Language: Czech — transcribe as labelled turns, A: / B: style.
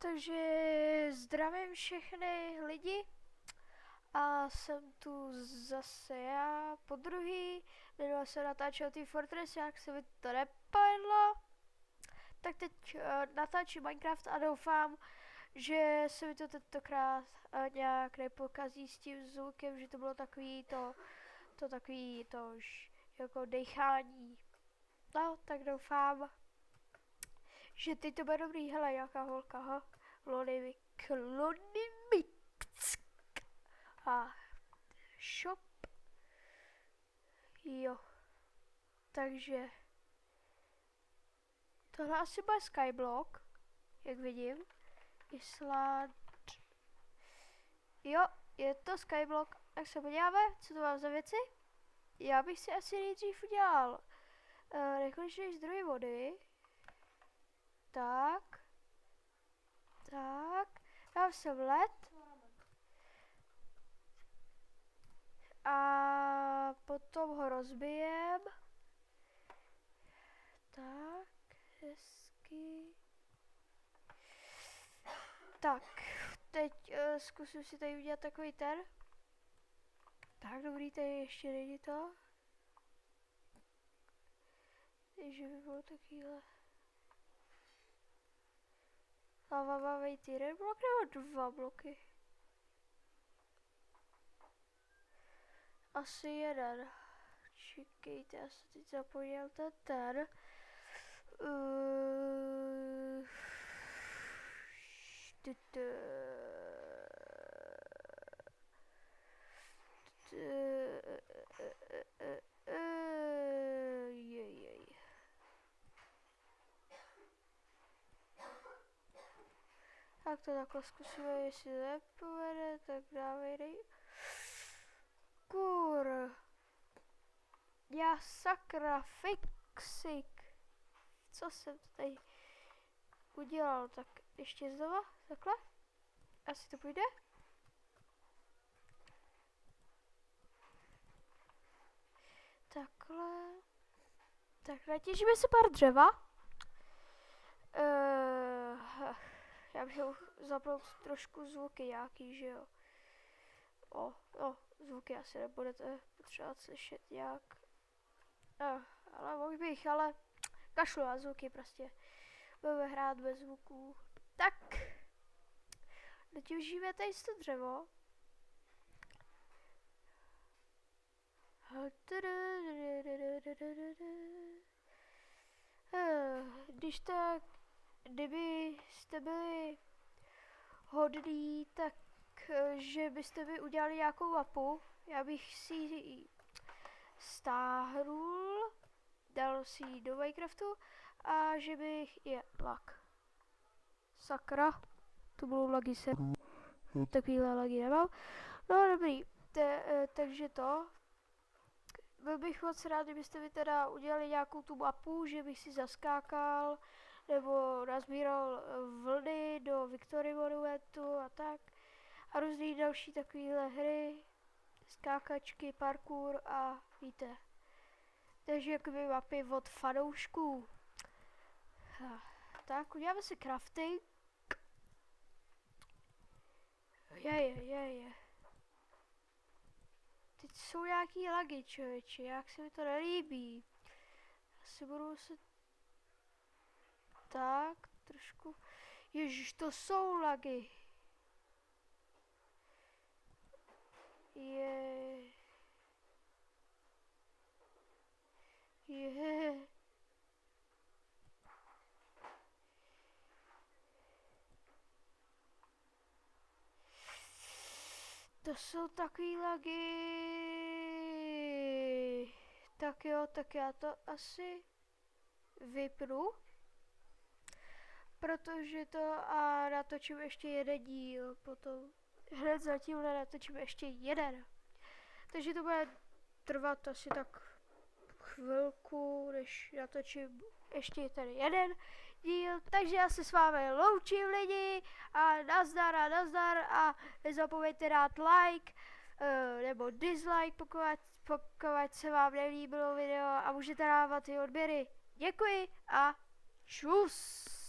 A: Takže zdravím všechny lidi a jsem tu zase já po druhý. Minule jsem natáčel Team Fortress, jak se mi to nepovedlo. Tak teď natáčím Minecraft a doufám, že se mi to tentokrát nějak nepokazí s tím zvukem, že to bylo takový to už jako dechání. No, tak doufám, že teď to bude dobrý. Hele, nějaká holka, ha? Klony a shop. Jo. Takže tohle asi bude Skyblock, jak vidím. Island. Jo, je to Skyblock. Tak se podíváme, co to mám za věci. Já bych si asi nejdřív udělal nekonečný zdroj vody. Tak. Dám sem led. A potom ho rozbijem. Tak, hezky. Tak, teď zkusím si tady udělat takový ten. Tak, dobrý, tady ještě není to. Takže by bylo takovýhle. Lava má být jeden blok nebo 2 bloky? Asi jeden. Čekejte, já jsem teď zapomněl ten. Tak to takhle zkusíme, jestli to nepovede, tak dáme dej. Kur. Já sakra, fixik. Co jsem tady udělal, tak ještě znova, takhle. Asi to půjde. Takhle. Tak natěžíme si pár dřeva. Já bych zapnout trošku zvuky nějaký, že jo. Zvuky asi nebudete potřebovat slyšet nějak. Ale mohl bych, ale kašlu na zvuky prostě. Budeme hrát bez zvuků. Tak. Natěžíme tady to dřevo. Kdybyste byli hodní, tak že byste mi udělali nějakou mapu, já bych si ji stáhnul, dal si ji do Minecraftu a že bych je lag. Sakra, to bylo lagy jsem. Takovýhle lagy nemám. No dobrý, takže to. Byl bych moc rád, kdybyste mi teda udělali nějakou tu mapu, že bych si zaskákal, nebo nazbíral vlny do Victory Monumentu a tak. A různý další takovéhle hry, skákačky, parkour a víte. Takže jakoby mapy od fanoušků. Tak, uděláme si crafting. Je. Teď jsou nějaký lagy, člověče, jak se mi to nelíbí. Asi budu se... Tak, trošku... Ježiš, to jsou lagy. Je. To jsou takový lagy. Tak jo, tak já to asi vypnu. Protože to a natočím ještě jeden díl potom. Hned zatím natočím ještě jeden. Takže to bude trvat asi tak chvilku, než natočím ještě ten jeden díl. Takže já se s vámi loučím lidi a nazdar a nezapomeňte dát like nebo dislike, pokud se vám nelíbilo video a můžete dávat i odběry. Děkuji a čus!